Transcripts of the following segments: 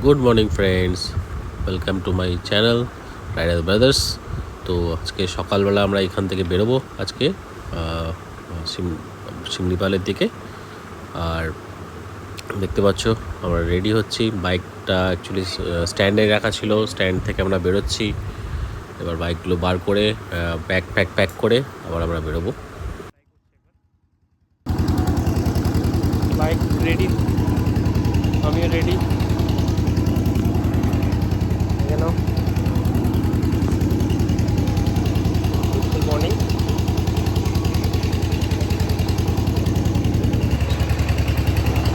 Good morning friends, welcome to my channel rider brothers. তো আজকে সকালবেলা আমরা এখান থেকে বেরোবো আজকে শিমলিপালের দিকে। আর দেখতে পাচ্ছ আমরা রেডি হচ্ছি। বাইকটা অ্যাকচুয়ালি স্ট্যান্ডে রাখা ছিল, স্ট্যান্ড থেকে আমরা বেরোচ্ছি। এবার বাইকগুলো বার করে প্যাক করে আবার আমরা বেরোবো। বাইক রেডি, আমিও রেডি। Good morning.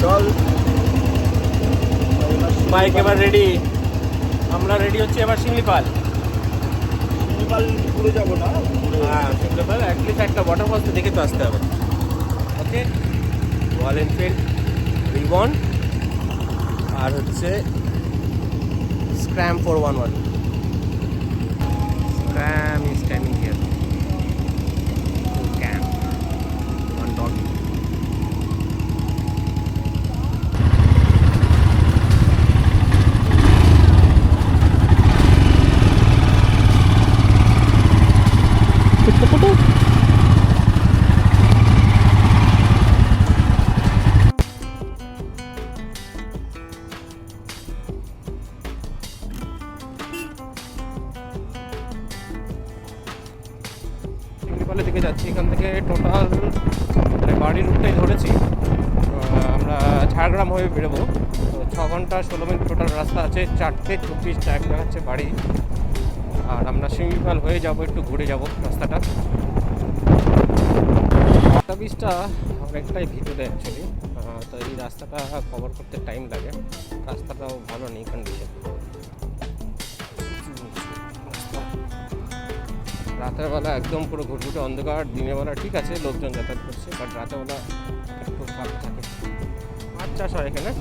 চল, বাইক এবার রেডি, আমরা রেডি হচ্ছি এবার শিমলিপাল ঘুরে যাবো না? হ্যাঁ, শিমলিপাল অ্যাটলিস্ট একটা ওয়াটারফলস দেখে তো আসতে হবে। ওকে, রয়্যাল এনফিল্ড রিবন আর হচ্ছে Scram 411। Scram is standing here. Scram one dot. শিমলিপালের দিকে যাচ্ছি। এখান থেকে টোটাল বাড়ির রুটটাই ধরেছি। আমরা ঝাড়গ্রাম হয়ে বেরোবো। তো 6 ঘন্টা 16 মিনিট টোটাল রাস্তা আছে। 4:24 টাইম দেখাচ্ছে বাড়ি। আর আমরা শিমলিপাল হয়ে যাব, একটু ঘুরে যাব রাস্তাটা। বীজটা অনেকটাই ভিতরে অ্যাকচুয়ালি। তো এই রাস্তাটা কভার করতে টাইম লাগে। রাস্তাটাও ভালো নেই কন্ডিশন। রাতের বেলা একদম পুরো ঘুটঘুটে অন্ধকার, দিনের বেলা ঠিক আছে লোকজন যাতায়াত করছে, বাট রাতের বেলা একটু ফাঁক থাকে। মাছ চাষ হয় এখানে।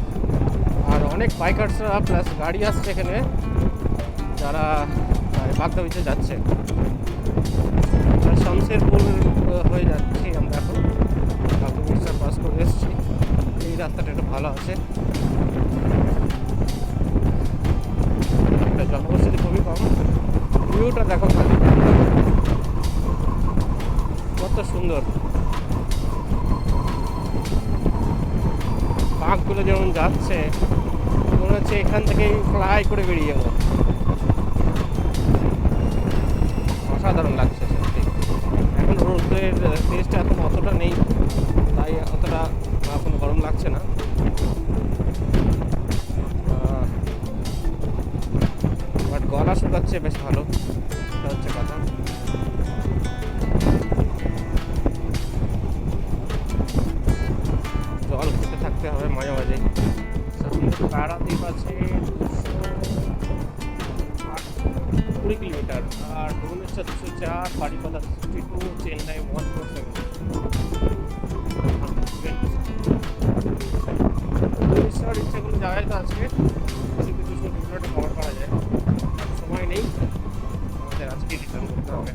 আর অনেক বাইকার্সরা প্লাস গাড়ি আসছে এখানে, যারা বাগদা যাচ্ছে। শমশেরপুর হয়ে যাচ্ছি আমরা এখন। বাগদা পাস করে এসেছি। এই রাস্তাটা একটু ভালো আছে, একটা জনবসতি খুবই কম। ভিউটা দেখো খালি, কত সুন্দর। বাঘগুলো যেমন যাচ্ছে মনে হচ্ছে এখান থেকেই ফ্লাই করে বেরিয়ে যাবো। অসাধারণ লাগছে সত্যি। এখন রোদের তেজটা এখন অতটা নেই, তাই অতটা এখন গরম লাগছে না। বাট গলা শুকাচ্ছে বেশ ভালো, এটা হচ্ছে কথা। জল খেতে থাকতে হবে মাঝে মাঝে। পারাদ্বীপ আছে 220 কিলোমিটার, আর ভুবনেশ্বর 204, বাড়িপাদা 62, চেন্নাই 147। ভুবনেশ্বর ইচ্ছে করলে যাওয়াই তো আজকে, কিন্তু 200 কিলোমিটার কভার করা যায়, সময় নেই আমাদের, আজকে রিটার্ন করতে হবে।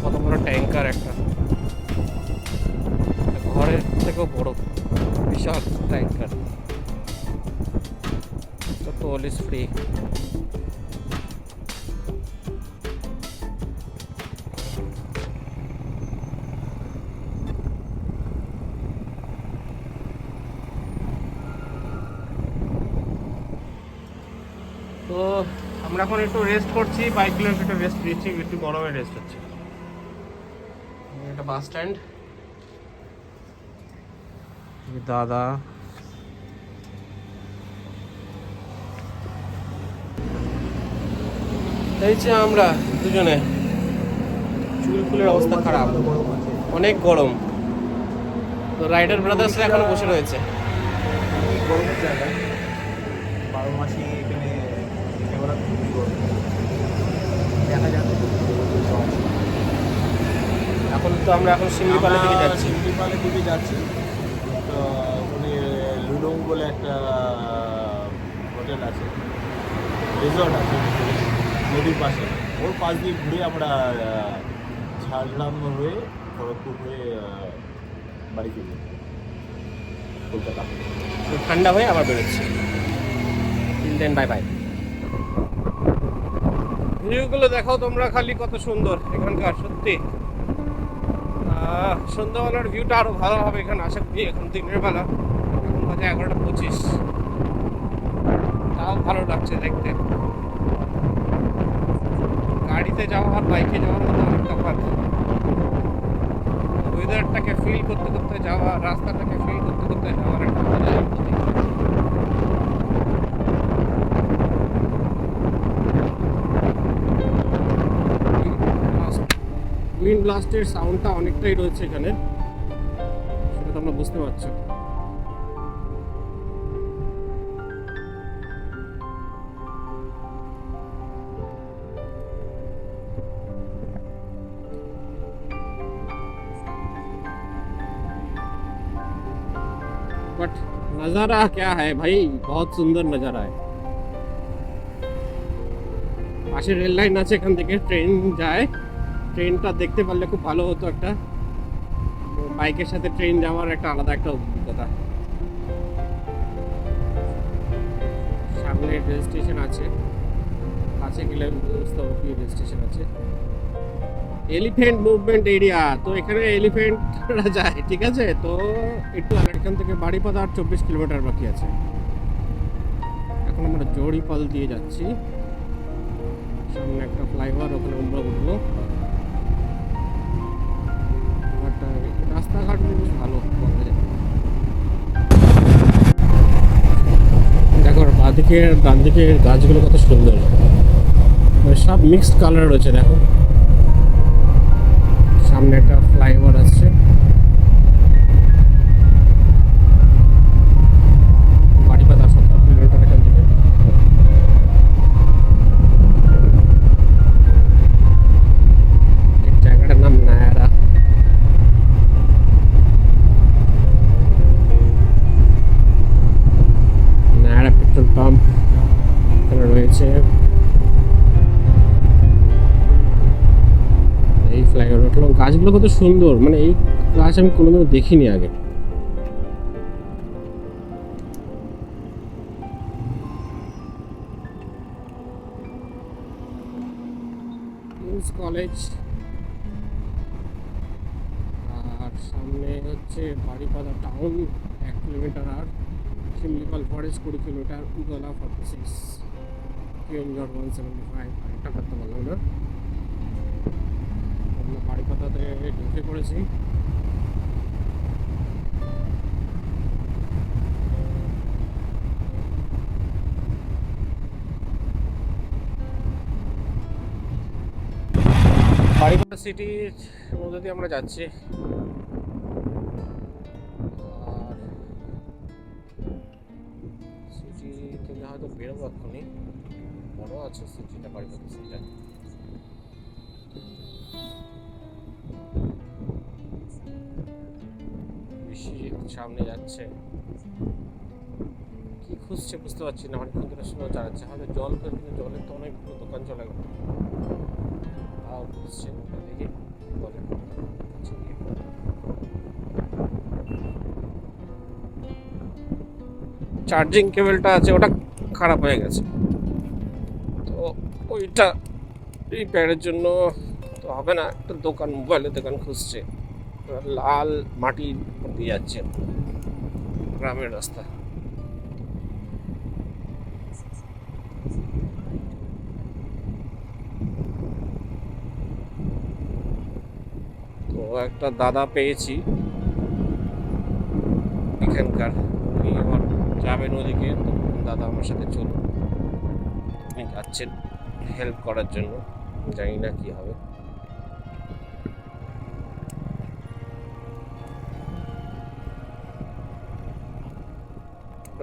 কত বড় ট্যাঙ্কার, একটা ঘরের থেকেও বড় বিশাল ট্যাঙ্কার। Toll is free. তো আমরা এখন একটু রেস্ট করছি, বাইকগুলো একটু রেস্ট দিচ্ছি, একটু গরমে রেস্ট হচ্ছে। এটা বাস স্ট্যান্ড। দাদা এই যে আমরা দুজনে, চুল ফুলের অবস্থা খারাপ, অনেক গরম। তো রাইডার ব্রাদার্সরা এখন বসে রয়েছে। গরমের জায়গা 12 মাসই এখানে ক্যামেরা খুবই গরম দেখা যাচ্ছে। এখন তো আমরা শিমলিপালের দিকে যাচ্ছি। শিমলিপালের দিকে যাচ্ছি। তো উনি লুলুং বলে একটা হোটেল আছে, রিসর্ট আছে। নদীর পাশে ওর পাশ দিয়ে ঘুরে আমরা ঝাড়গ্রাম হয়ে খড়গপুর হয়ে বাড়ি ফিরব কলকাতা। তো ঠান্ডা হয়ে আবার বেরোচ্ছি। দেন বাই বাই। ভিউগুলো দেখো তোমরা খালি, কত সুন্দর এখানকার, সত্যি। সন্ধ্যাবেলার ভিউটা আরো ভালো হবে এখানে আশা করি। এখন দিনের বেলা, এখন বাজে 11:25, তাও ভালো লাগছে দেখতে। গাড়িতে যাওয়া আর বাইকে যাওয়ার মধ্যে অনেক তফাৎ। ওয়েদারটাকে ফিল করতে করতে যাওয়া, রাস্তাটাকে ফিল করতে করতে যাওয়ার একটা মজা। উইন্ড ব্লাস্টের সাউন্ডটা অনেকটাই রয়েছে এখানে, সেটা তোমরা বুঝতে পারছো। बट नज़ारा क्या है भाई, बहुत सुंदर नज़ारा है। পাশে রেল লাইন আছে, এখান থেকে ট্রেন যায়। ট্রেনটা দেখতে পারলে খুব ভালো হতো একটা। বাইকের সাথে ট্রেন যাওয়ার একটা আলাদা একটা অভিজ্ঞতা। সামনে রেল স্টেশন আছে, কাছে গেলে বুঝতে পারবো কি রেল স্টেশন আছে। এলিফ্যান্ট মুভমেন্ট এরিয়া, তো এখানে এলিফ্যান্টরা যায়, ঠিক আছে। তো একটু এখান থেকে বাড়িপাদা আর 24 কিলোমিটার বাকি আছে। এখন আমরা জড়িপাল দিয়ে যাচ্ছি। সামনে একটা ফ্লাইওভার, ওখানে আমরা উঠবো। বাট রাস্তাঘাট বেশ ভালো বলা যায়। দেখো বাঁদিকে ডান দিকে গাছগুলো কত সুন্দর, মানে সব মিক্সড কালার রয়েছে। দেখো সামনে একটা ফ্লাইওভার আসছে। বাড়িপাদা 17 কিলোমিটার এখান থেকে। জায়গাটার নাম নায়ারা। নায়ারা পেট্রোল পাম্প এখানে রয়েছে। এই ফ্লাইওভার উঠলাম, গাছগুলো কত সুন্দর, মানে এই গাছ আমি কোনোদিনও দেখিনি আগে। কলেজ, আর সামনে হচ্ছে বাড়িপাদা টাউন 1 কিলোমিটার, আর শিমলিপাল ফরেস্ট 20 কিলোমিটার, উদলা 46, কেওনঝড় 175। একটা করতে পারলাম না। আমরা বাড়িপাদাতে ঢুকে পড়েছি। বাড়িপাদা সিটির মধ্যে দিয়ে আমরা যাচ্ছি। আর সিটি থেকে হয়তো বেরোবো এক্ষুনি। বড় আছে সিটিটা, বাড়িপাদা সিটিটা। বেশি সামনে যাচ্ছে, কি খুঁজছে বুঝতে পারছি না। অনেকক্ষণ ধরে স্লো চালাচ্ছে, হয়তো জল, কিন্তু জলের তো অনেকগুলো দোকান চলে গেল। তাও খুঁজছে, দেখি বলে। চার্জিং কেবলটা আছে, ওটা খারাপ হয়ে গেছে, তো ওইটা রিপেয়ারের জন্য তো হবে না। একটা দোকান, মোবাইলের দোকান খুঁজছে। লাল মাটি দিয়ে যাচ্ছে, গ্রামের রাস্তা। তো একটা দাদা পেয়েছি এখানকার, উনি আমার যাবেন ওদিকে। তো দাদা আমার সাথে চলুন, উনি যাচ্ছেন হেল্প করার জন্য, জানি না কি হবে।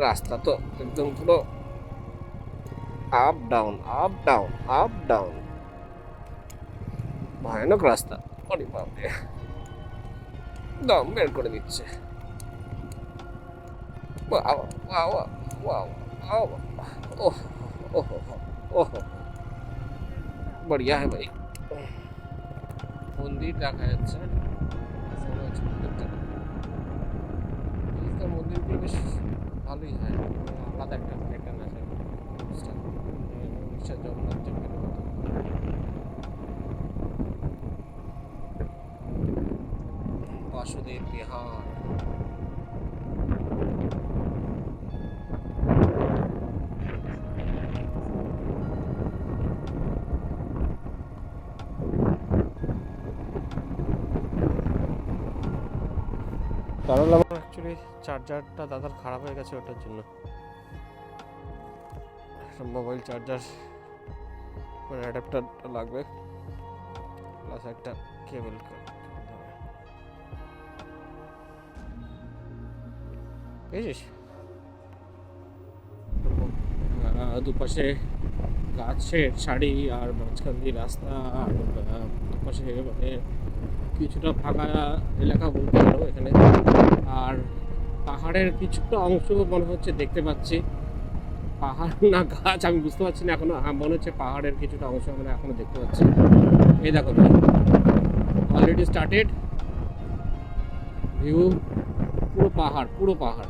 রাস্তা তো একদম পুরো up down, up down, up down, ভয়ানক রাস্তা। অরে বাপরে, দম বের করে দিচ্ছে। ওয়াও ওয়াও ওয়াও ওয়াও, ওহ ওহ ওহ। बढ़िया है भाई। মন্দির দেখা যাচ্ছে, মন্দিরগুলো বেশ ভালোই হয়, আলাদা একটা প্যাটার্ন আছে জগন্নাথ টেম্পলের মতো। বাসুদেব বিহার, কারণ আমার অ্যাকচুয়ালি চার্জারটা দাদার খারাপ হয়ে গেছে, ওটার জন্য মোবাইল চার্জার মানে অ্যাডাপ্টারটা লাগবে, প্লাস একটা কেবল। বুঝেছিস, দুপাশে গাছের শাড়ি আর মাঝখান দিয়ে রাস্তা, আর দুপাশে মানে কিছুটা ফাঁকা এলাকা বলতে পারো এখানে। আর পাহাড়ের কিছুটা অংশ মনে হচ্ছে দেখতে পাচ্ছি, পাহাড় না গাছ আমি বুঝতে পারছি না এখনো, মনে হচ্ছে পাহাড়ের কিছুটা অংশ আমরা এখনো দেখতে পাচ্ছি। এই দেখো অলরেডি স্টার্টেড ভিউ, পুরো পাহাড়, পুরো পাহাড়।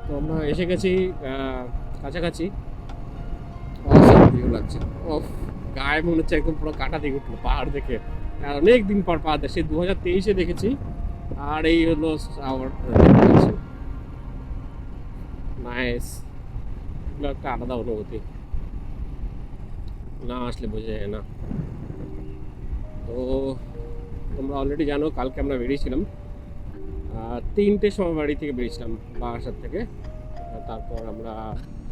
তো আমরা এসে গেছি কাছাকাছি, ভিউ লাগছে। ও গায়ে মনে হচ্ছে একদম পুরো কাটা দিয়ে উঠলো পাহাড় দেখে, অনেক দিন পর পাহাড় দেখে, সেই 2023-এ দেখেছি, আর এই হলো নাইস, একটা আলাদা অনুভূতি, না আসলে বোঝা যায় না। তো তোমরা অলরেডি জানো কালকে আমরা বেরিয়েছিলাম 3টের সময় বাড়ি থেকে বেরিয়েছিলাম বারাসাত থেকে, তারপর আমরা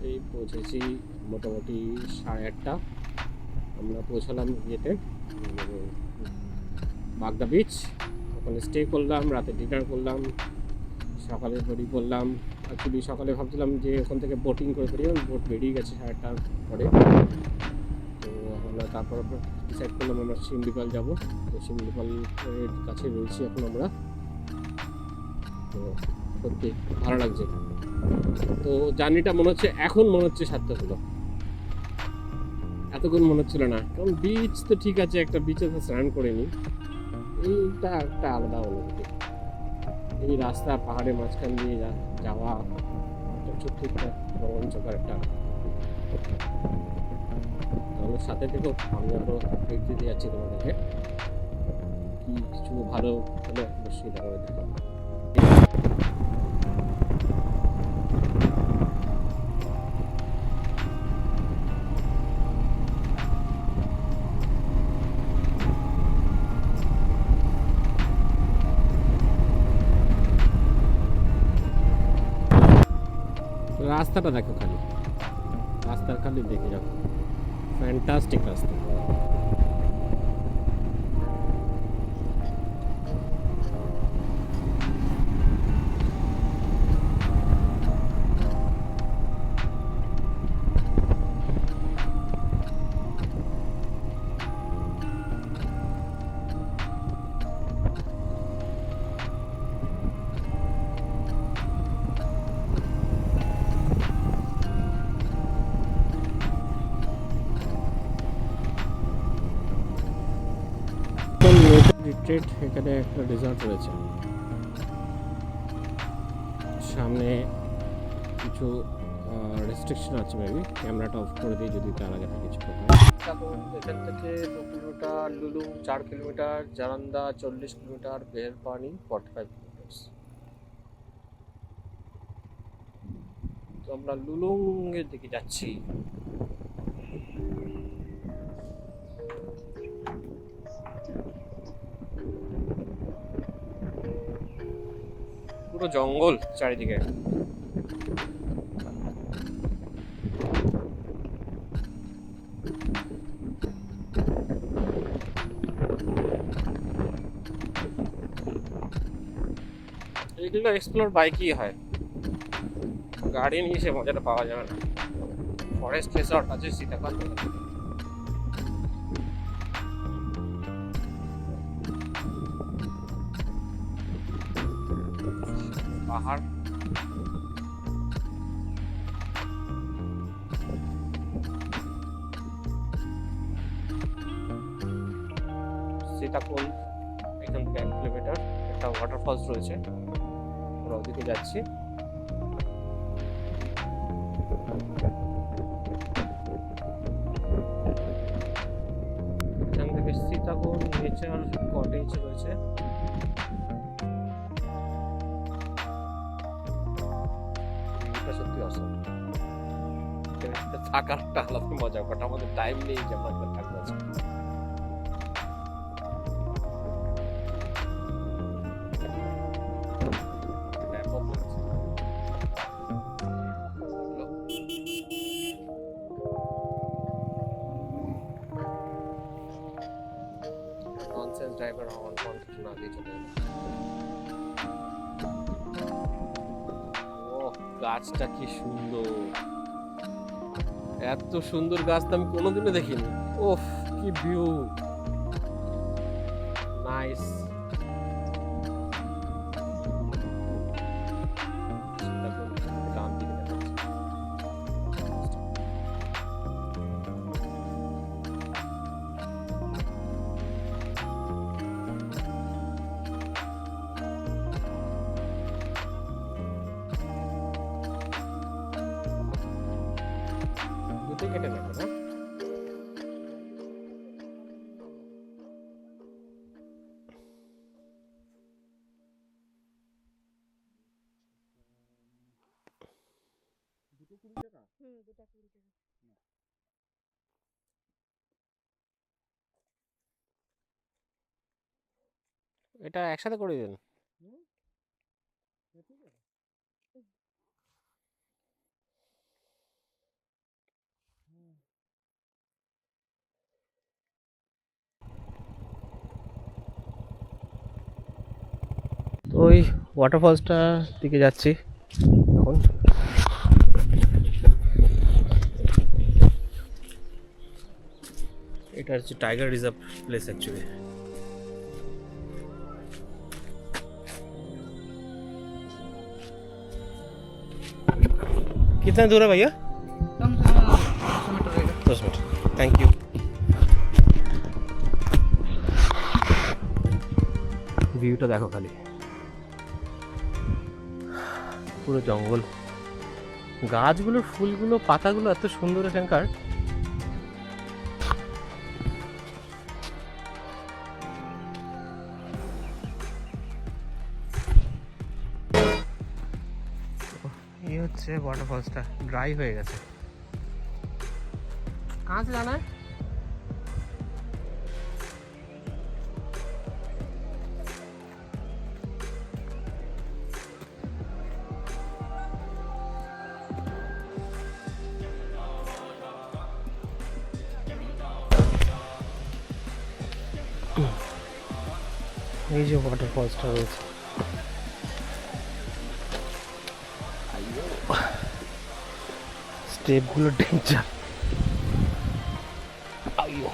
এই পৌঁছেছি মোটামুটি 8:30। আমরা পৌঁছালাম ইয়েতে বাগদা বিচ, ওখানে স্টে করলাম, রাতে ডিনার করলাম, সকালে ঘড়ি করলাম। অ্যাকচুয়ালি সকালে ভাবছিলাম যে ওখান থেকে বোটিং করে করি, বোট বেরিয়ে গেছে 8:30 পরে। তো আমরা তারপর ডিসাইড করলাম আমরা শিমলিপাল যাবো, তো শিমলিপালের কাছে রয়েছি এখন আমরা। তো সত্যি ভালো লাগছে, তো জার্নিটা মনে হচ্ছে এখন মনে হচ্ছে সার্থক হলো, এতক্ষণ মনে হচ্ছিল না। কারণ বিচ তো ঠিক আছে, একটা বিচে তো স্নান করে নিই, এইটা একটা আলাদা অনুভূতি। এই রাস্তা পাহাড়ের মাঝখান দিয়ে যাওয়া সত্যি একটা রোমাঞ্চকর একটা। তাহলে সাথে থেকেও আমি আরো আপডেট দিতে যাচ্ছি তোমাদেরকে, কি কিছু ভালো হলে অবশ্যই দেখা দেখো। রাস্তাটা দেখো, খালি রাস্তার খালি দেখে যাও, ফ্যান্টাস্টিক রাস্তা। রিট্রিট, এখানে একটা রিসর্ট রয়েছে, সামনে কিছু রেস্ট্রিকশন আছে, মেবি ক্যামেরাটা অফ করে দিই যদি তার আগে কিছু কথা। এখান থেকে 2 kilometre Lulung, 4 kilometre জারান্দা, 40 kilometre বেরপানি, 45 kilometre. তো আমরা লুলুং এর দিকে যাচ্ছি। পুরো জঙ্গল চারিদিকে, এগুলো এক্সপ্লোর বাইকই হয়, গাড়ি নিয়ে সে মজাটা পাওয়া যাবে না। ফরেস্ট রিসর্ট আছে সীতাকাল, পাহাড়, সীতাকুণ্ড এখান থেকে 1 কিলোমিটার একটা ওয়াটারফলস রয়েছে, আমরা ওদিকে যাচ্ছি। এখান থেকে সীতাকুণ্ড নেচার কটেজ রয়েছে। এটা সত্যি অসম, থাকার একটা আলাদা মজা, বাট আমাদের টাইম নেই যে আমরা এখানে থাকবো আজকে। ব্যাপক লাগছে। ননসেন্স ড্রাইভার হওয়ার পর কিছু না দিয়ে চলে গেল। ও গাছটা কি সুন্দর, এত সুন্দর গাছ তো আমি কোনোদিনও দেখিনি। ওফ কি ভিউ, নাইস। ডান দিকে দেখা যাচ্ছে। দুটোই কেটে নেবে না? এটা একসাথে করে দিন। তো ওই ওয়াটারফলসটা দিকে যাচ্ছি এখন। এটা হচ্ছে টাইগার রিজার্ভ প্লেস অ্যাকচুয়ালি। कितना दूर है भैया? 10 मिनट। Thank you. ভিউটা দেখো খালি, পুরো জঙ্গল, গাছগুলোর ফুলগুলো পাতাগুলো এত সুন্দর এখানকার। এই হচ্ছে ওয়াটারফলসটা, ড্রাই হয়ে গেছে। कहाँ से जाना है? এই যে ওয়াটারফলসটা রয়েছে, স্টেপগুলো ডেঞ্জার। আইয়ো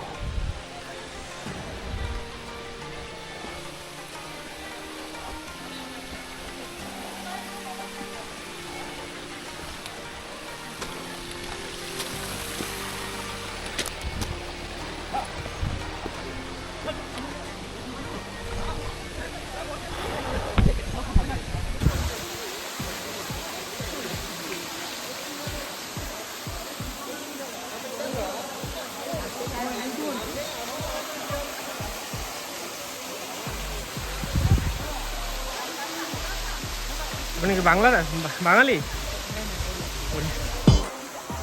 আপনি কি বাংলা না বাঙালি?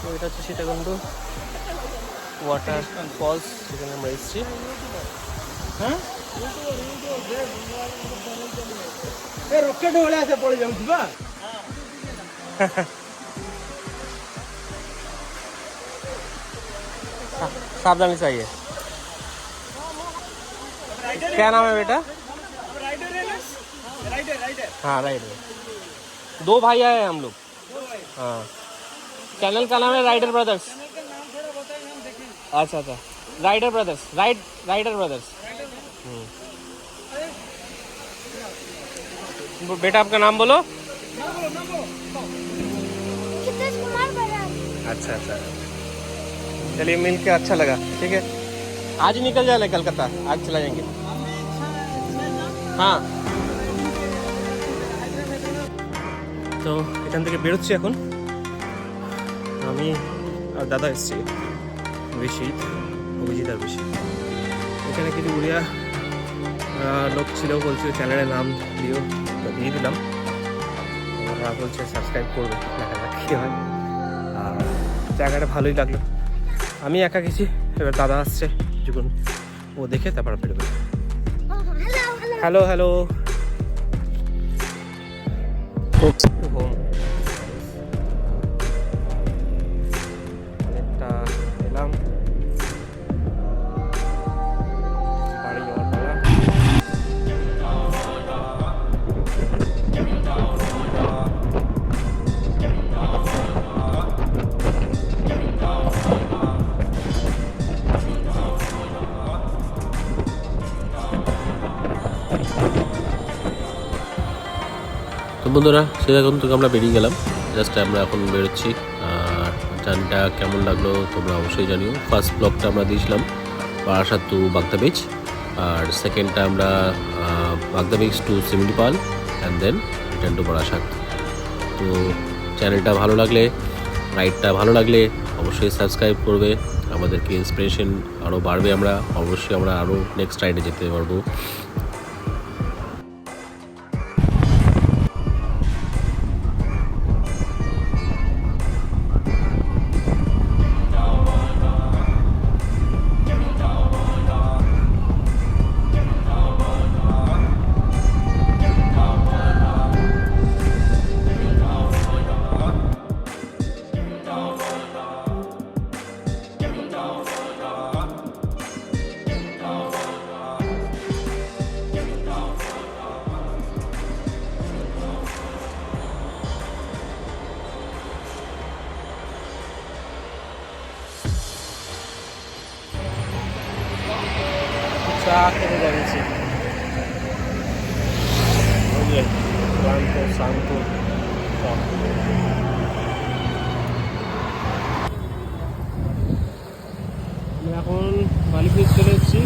তো এটা হচ্ছে সীতাকুণ্ড ওয়াটার ফলস, সেখানে আমরা এসেছি। হ্যাঁ রকেট হলে আছে পড়ে যাচ্ছি বা सावधानी चाहिए। क्या नाम है बेटा? हाँ राइडर, 2 भाई आए हैं हम लोग। हाँ चैनल का नाम है राइडर ब्रदर्स। अच्छा अच्छा, राइडर ब्रदर्स, राइडर ब्रदर्स। बेटा आपका नाम बोलो। अच्छा अच्छा, चलिए मिल के अच्छा लगा। ठीक है, आज ही निकल जाना कलकत्ता, आज चला जाएंगे। হ্যাঁ, তো এখান থেকে বেরোচ্ছি এখন। আমি আর দাদা এসছি, অভিজিৎ আর বেশি। এখানে কিছু উড়িয়া লোক ছিল, বলছিল চ্যানেলের নাম দিও, তো দিয়ে দিলাম। ওরা বলছে সাবস্ক্রাইব করবে, দেখা যাক কী হয়। আর জায়গাটা ভালোই লাগলো। আমি একা গেছি, এবার দাদা আসছে কিছুক্ষণ, ও দেখে তারপর বেরোবে। হ্যালো হ্যালো, অনেকটা এলাম, বাড়ি যাওয়ার পালা। তো বন্ধুরা, এখন থেকে আমরা বেরিয়ে গেলাম, জাস্ট আমরা এখন বেরোচ্ছি। আর জার্নিটা কেমন লাগলো তোমরা অবশ্যই জানিও। ফার্স্ট ব্লগটা আমরা দিয়েছিলাম বারাসাত টু বাগদা বিচ, আর সেকেন্ডটা আমরা Bagda beach to Simlipal and then return to Barasat. তো চ্যানেলটা ভালো লাগলে, রাইডটা ভালো লাগলে অবশ্যই সাবস্ক্রাইব করবে, আমাদেরকে ইন্সপিরেশন আরও বাড়বে। আমরা অবশ্যই আরও নেক্সট রাইডে যেতে পারবো। চা খেতে যাচ্ছি, ক্লান্ত শান্ত। আমি এখন বালিপুর চলে এসেছি।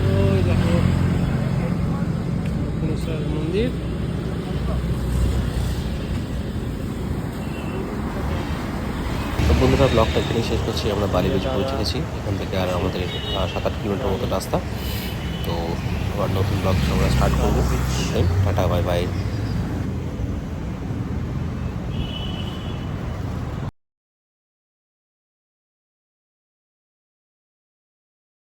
ওই দেখো দক্ষিণেশ্বর মন্দির। তো বন্ধুরা, ব্লগটা এখানেই শেষ করছি। আমরা বালি বিচ পৌঁছে গেছি, এখান থেকে আর আমাদের 7-8 কিলোমিটার মতো রাস্তা। তো আবার নতুন ব্লগ আমরা স্টার্ট করবো। Tata, bye bye.